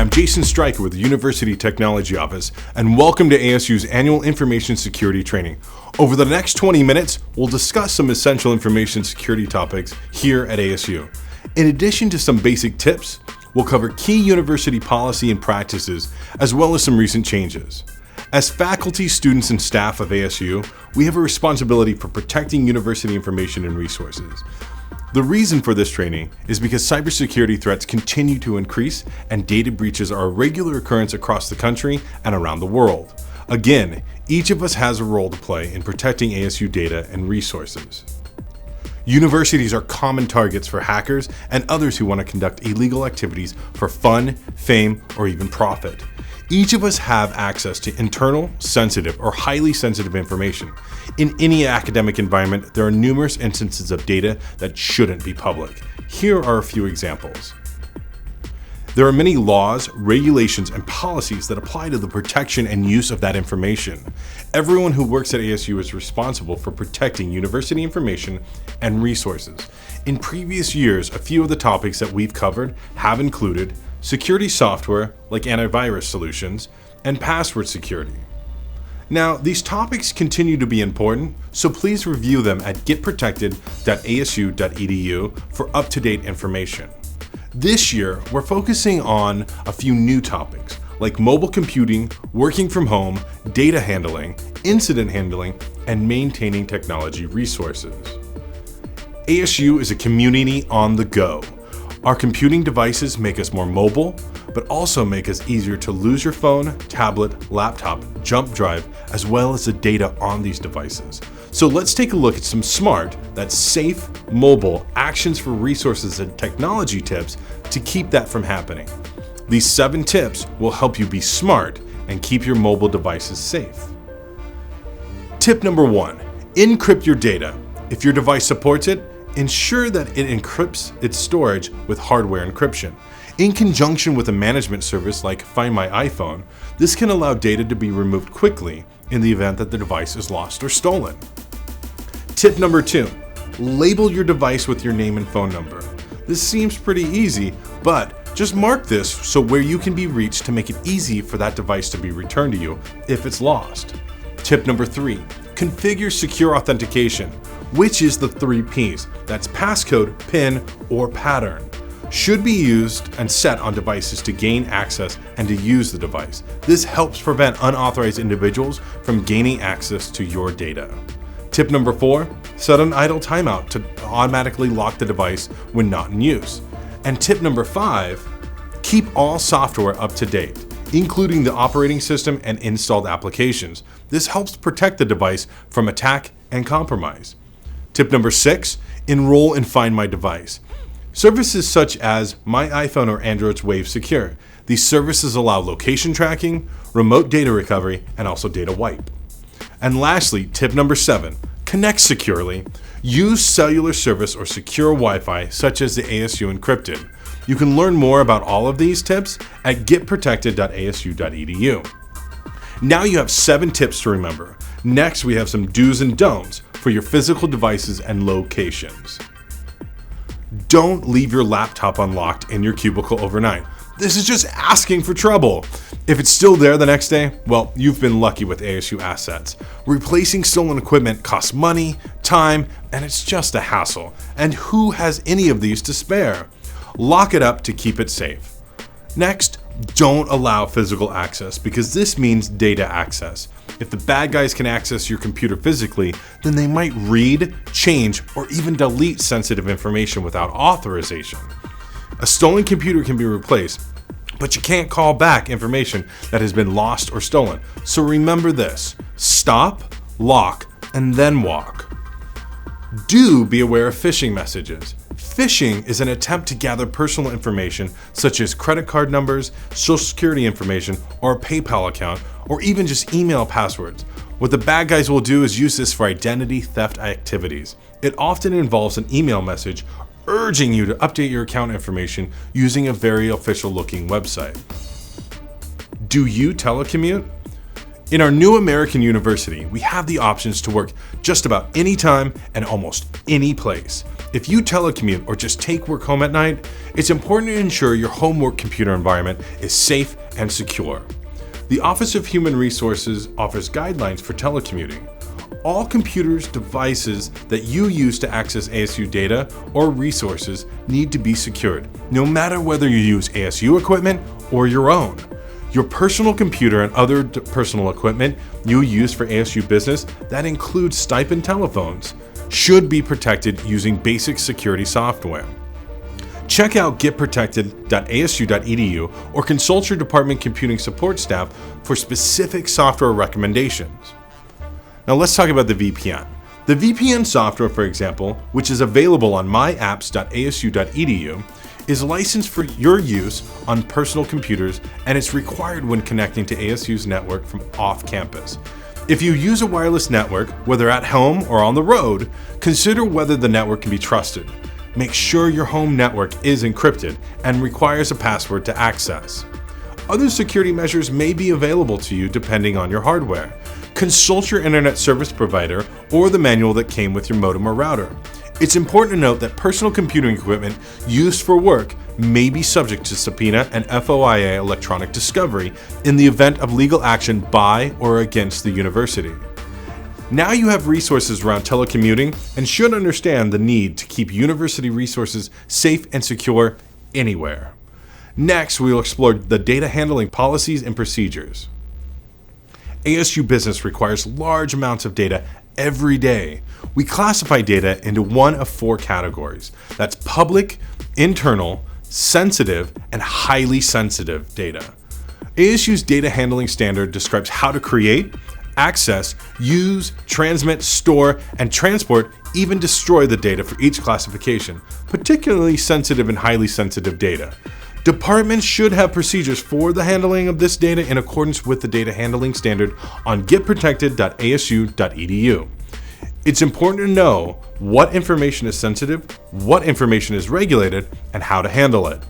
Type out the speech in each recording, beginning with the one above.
I'm Jason Stryker with the University Technology Office, and welcome to ASU's annual Information Security Training. Over the next 20 minutes, we'll discuss some essential information security topics here at ASU. In addition to some basic tips, we'll cover key university policy and practices, as well as some recent changes. As faculty, students, and staff of ASU, we have a responsibility for protecting university information and resources. The reason for this training is because cybersecurity threats continue to increase and data breaches are a regular occurrence across the country and around the world. Again, each of us has a role to play in protecting ASU data and resources. Universities are common targets for hackers and others who want to conduct illegal activities for fun, fame, or even profit. Each of us have access to internal, sensitive, or highly sensitive information. In any academic environment, there are numerous instances of data that shouldn't be public. Here are a few examples. There are many laws, regulations, and policies that apply to the protection and use of that information. Everyone who works at ASU is responsible for protecting university information and resources. In previous years, a few of the topics that we've covered have included security software like antivirus solutions and password security. Now, these topics continue to be important, so please review them at getprotected.asu.edu for up-to-date information. This year, we're focusing on a few new topics like mobile computing, working from home, data handling, incident handling, and maintaining technology resources. ASU is a community on the go. Our computing devices make us more mobile, but also make us easier to lose your phone, tablet, laptop, jump drive, as well as the data on these devices. So let's take a look at some smart, that's safe, mobile actions for resources and technology tips to keep that from happening. These 7 tips will help you be smart and keep your mobile devices safe. Tip number 1, encrypt your data. If your device supports it, ensure that it encrypts its storage with hardware encryption. In conjunction with a management service like Find My iPhone, this can allow data to be removed quickly in the event that the device is lost or stolen. Tip number 2, label your device with your name and phone number. This seems pretty easy, but just mark this so where you can be reached to make it easy for that device to be returned to you if it's lost. Tip number 3, configure secure authentication, which is the 3 Ps. That's passcode, PIN, or pattern. Should be used and set on devices to gain access and to use the device. This helps prevent unauthorized individuals from gaining access to your data. Tip number 4, set an idle timeout to automatically lock the device when not in use. And tip number 5, keep all software up to date, including the operating system and installed applications. This helps protect the device from attack and compromise. Tip number 6, enroll in Find My Device. Services such as My iPhone or Android's Wave Secure. These services allow location tracking, remote data recovery, and also data wipe. And lastly, tip number 7, connect securely. Use cellular service or secure Wi-Fi such as the ASU Encrypted. You can learn more about all of these tips at getprotected.asu.edu. Now you have 7 tips to remember. Next, we have some do's and don'ts for your physical devices and locations. Don't leave your laptop unlocked in your cubicle overnight. This is just asking for trouble. If it's still there the next day, well, you've been lucky with ASU assets. Replacing stolen equipment costs money, time, and it's just a hassle. And who has any of these to spare? Lock it up to keep it safe. Next, don't allow physical access because this means data access. If the bad guys can access your computer physically, then they might read, change, or even delete sensitive information without authorization. A stolen computer can be replaced, but you can't call back information that has been lost or stolen. So remember this: stop, lock, and then walk. Do be aware of phishing messages. Phishing is an attempt to gather personal information such as credit card numbers, social security information, or a PayPal account, or even just email passwords. What the bad guys will do is use this for identity theft activities. It often involves an email message urging you to update your account information using a very official looking website. Do you telecommute? In our new American university, we have the options to work just about any time and almost any place. If you telecommute or just take work home at night, it's important to ensure your home work computer environment is safe and secure. The Office of Human Resources offers guidelines for telecommuting. All computers, devices that you use to access ASU data or resources need to be secured, no matter whether you use ASU equipment or your own. Your personal computer and other personal equipment you use for ASU business, that includes stipend telephones, should be protected using basic security software. Check out getprotected.asu.edu or consult your department computing support staff for specific software recommendations. Now let's talk about the VPN. The VPN software, for example, which is available on myapps.asu.edu, is licensed for your use on personal computers, and it's required when connecting to ASU's network from off-campus. If you use a wireless network, whether at home or on the road, consider whether the network can be trusted. Make sure your home network is encrypted and requires a password to access. Other security measures may be available to you depending on your hardware. Consult your internet service provider or the manual that came with your modem or router. It's important to note that personal computing equipment used for work may be subject to subpoena and FOIA electronic discovery in the event of legal action by or against the university. Now you have resources around telecommuting and should understand the need to keep university resources safe and secure anywhere. Next, we will explore the data handling policies and procedures. ASU Business requires large amounts of data every day. We classify data into one of 4 categories. That's public, internal, sensitive, and highly sensitive data. ASU's data handling standard describes how to create, access, use, transmit, store, and transport, even destroy the data for each classification, particularly sensitive and highly sensitive data. Departments should have procedures for the handling of this data in accordance with the data handling standard on getprotected.asu.edu. It's important to know what information is sensitive, what information is regulated, and how to handle it.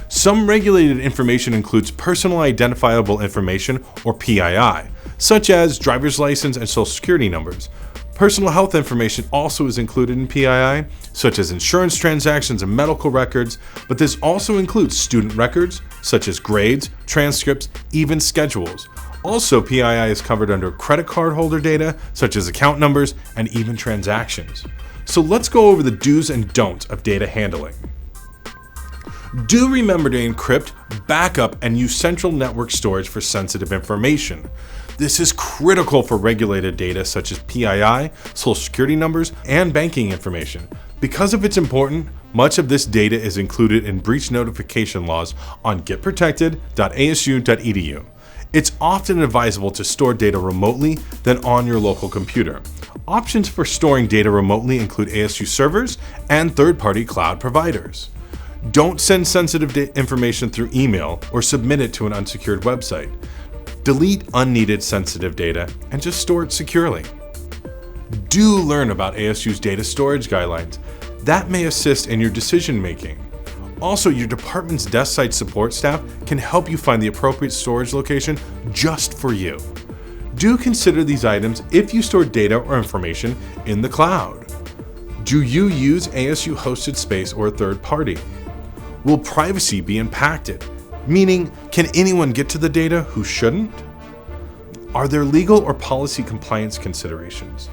Some regulated information includes personal identifiable information, or PII, such as driver's license and social security numbers. Personal health information also is included in PII, such as insurance transactions and medical records, but this also includes student records, such as grades, transcripts, even schedules. Also, PII is covered under credit card holder data, such as account numbers and even transactions. So let's go over the do's and don'ts of data handling. Do remember to encrypt, backup, and use central network storage for sensitive information. This is critical for regulated data such as PII, social security numbers, and banking information. Because of its importance, much of this data is included in breach notification laws on getprotected.asu.edu. It's often advisable to store data remotely than on your local computer. Options for storing data remotely include ASU servers and third-party cloud providers. Don't send sensitive information through email or submit it to an unsecured website. Delete unneeded sensitive data and just store it securely. Do learn about ASU's data storage guidelines. That may assist in your decision making. Also, your department's desk side support staff can help you find the appropriate storage location just for you. Do consider these items if you store data or information in the cloud. Do you use ASU hosted space or a third party? Will privacy be impacted? Meaning, can anyone get to the data who shouldn't? Are there legal or policy compliance considerations?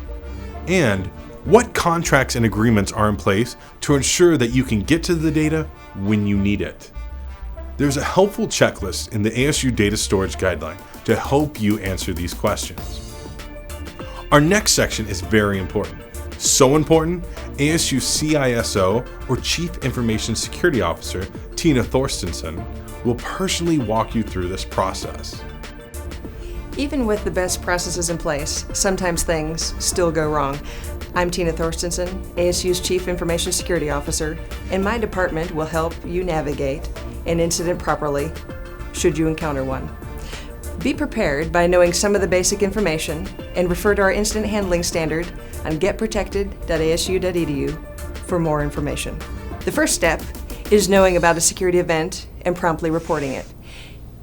And what contracts and agreements are in place to ensure that you can get to the data when you need it? There's a helpful checklist in the ASU Data Storage Guideline to help you answer these questions. Our next section is very important. So important, ASU CISO, or Chief Information Security Officer, Tina Thorstensen, will personally walk you through this process. Even with the best processes in place, sometimes things still go wrong. I'm Tina Thorstensen, ASU's Chief Information Security Officer, and my department will help you navigate an incident properly should you encounter one. Be prepared by knowing some of the basic information and refer to our incident handling standard on getprotected.asu.edu for more information. The first step is knowing about a security event and promptly reporting it.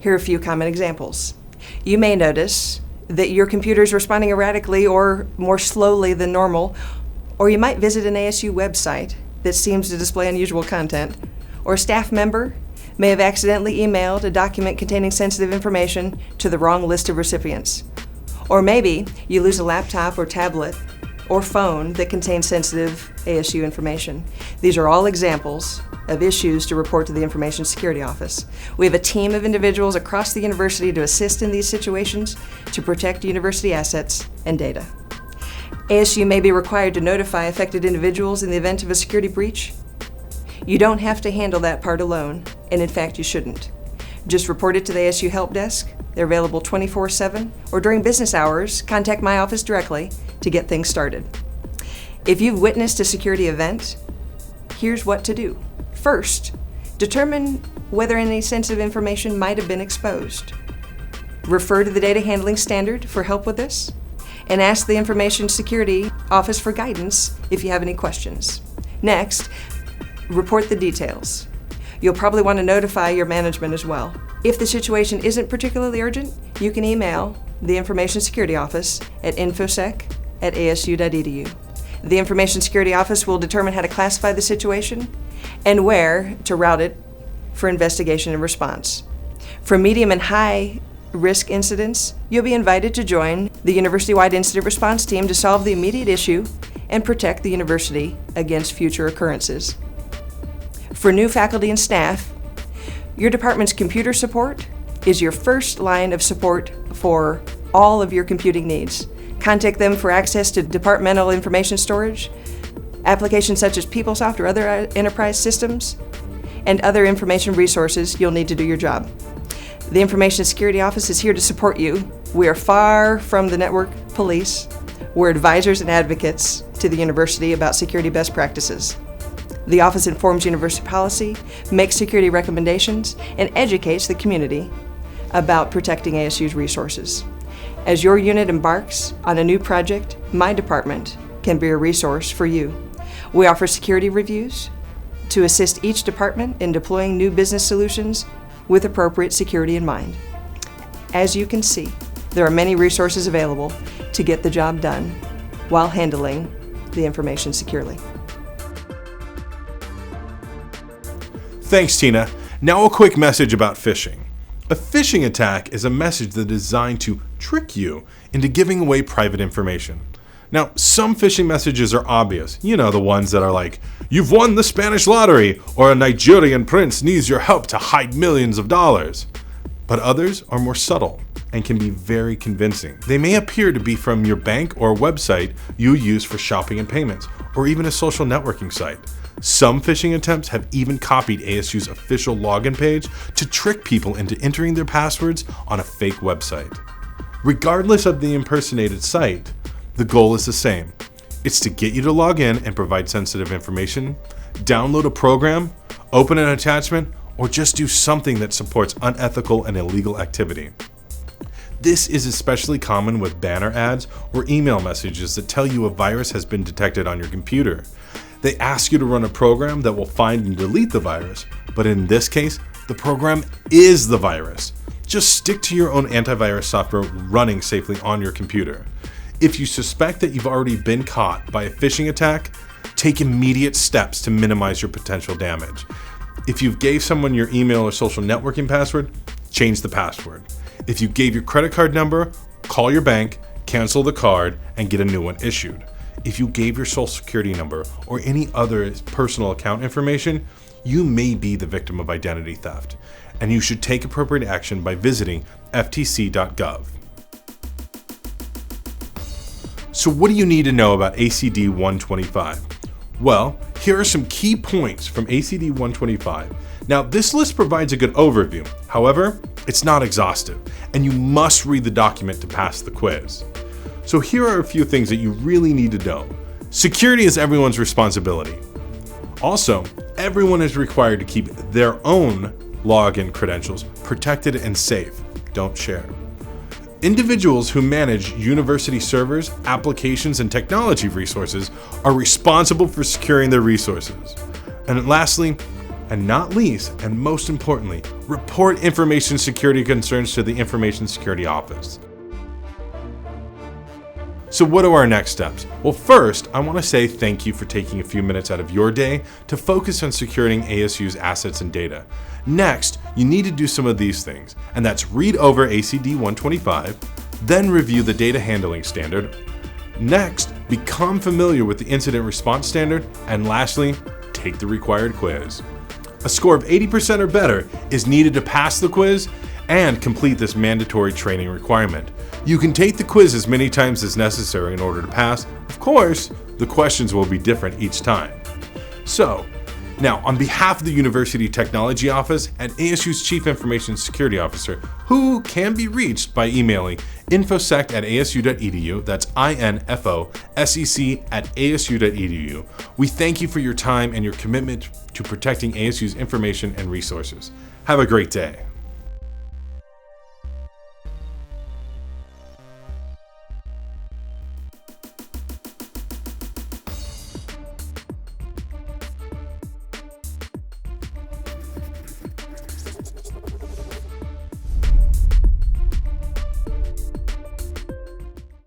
Here are a few common examples. You may notice that your computer is responding erratically or more slowly than normal, or you might visit an ASU website that seems to display unusual content, or a staff member may have accidentally emailed a document containing sensitive information to the wrong list of recipients. Or maybe you lose a laptop or tablet or phone that contains sensitive ASU information. These are all examples of issues to report to the Information Security Office. We have a team of individuals across the university to assist in these situations to protect university assets and data. ASU may be required to notify affected individuals in the event of a security breach. You don't have to handle that part alone, and in fact you shouldn't. Just report it to the ASU Help Desk. They're available 24/7, or during business hours, contact my office directly to get things started. If you've witnessed a security event, here's what to do. First, determine whether any sensitive information might have been exposed. Refer to the Data Handling Standard for help with this, and ask the Information Security Office for guidance if you have any questions. Next, report the details. You'll probably want to notify your management as well. If the situation isn't particularly urgent, you can email the Information Security Office at infosec@asu.edu. The Information Security Office will determine how to classify the situation and where to route it for investigation and response. For medium and high risk incidents, you'll be invited to join the university-wide incident response team to solve the immediate issue and protect the university against future occurrences. For new faculty and staff, your department's computer support is your first line of support for all of your computing needs. Contact them for access to departmental information storage, applications such as PeopleSoft or other enterprise systems, and other information resources you'll need to do your job. The Information Security Office is here to support you. We are far from the network police. We're advisors and advocates to the university about security best practices. The office informs university policy, makes security recommendations, and educates the community about protecting ASU's resources. As your unit embarks on a new project, my department can be a resource for you. We offer security reviews to assist each department in deploying new business solutions with appropriate security in mind. As you can see, there are many resources available to get the job done while handling the information securely. Thanks, Tina. Now a quick message about phishing. A phishing attack is a message that's designed to trick you into giving away private information. Now, some phishing messages are obvious. You know, the ones that are like, "You've won the Spanish lottery," or "A Nigerian prince needs your help to hide millions of dollars." But others are more subtle and can be very convincing. They may appear to be from your bank or a website you use for shopping and payments, or even a social networking site. Some phishing attempts have even copied ASU's official login page to trick people into entering their passwords on a fake website. Regardless of the impersonated site, the goal is the same. It's to get you to log in and provide sensitive information, download a program, open an attachment, or just do something that supports unethical and illegal activity. This is especially common with banner ads or email messages that tell you a virus has been detected on your computer. They ask you to run a program that will find and delete the virus, but in this case, the program is the virus. Just stick to your own antivirus software running safely on your computer. If you suspect that you've already been caught by a phishing attack, take immediate steps to minimize your potential damage. If you gave someone your email or social networking password, change the password. If you gave your credit card number, call your bank, cancel the card, and get a new one issued. If you gave your social security number or any other personal account information, you may be the victim of identity theft, and you should take appropriate action by visiting ftc.gov. So what do you need to know about ACD 125? Well, here are some key points from ACD 125. Now, this list provides a good overview. However, it's not exhaustive, and you must read the document to pass the quiz. So here are a few things that you really need to know. Security is everyone's responsibility. Also, everyone is required to keep their own login credentials protected and safe. Don't share. Individuals who manage university servers, applications, and technology resources are responsible for securing their resources. And lastly, and not least, and most importantly, report information security concerns to the Information Security Office. So what are our next steps? Well, first, I want to say thank you for taking a few minutes out of your day to focus on securing ASU's assets and data. Next, you need to do some of these things, and that's read over ACD 125, then review the data handling standard. Next, become familiar with the incident response standard, and lastly, take the required quiz. A score of 80% or better is needed to pass the quiz and complete this mandatory training requirement. You can take the quiz as many times as necessary in order to pass. Of course, the questions will be different each time. So, now on behalf of the University Technology Office and ASU's Chief Information Security Officer, who can be reached by emailing infosec@asu.edu, that's infosec@asu.edu. We thank you for your time and your commitment to protecting ASU's information and resources. Have a great day.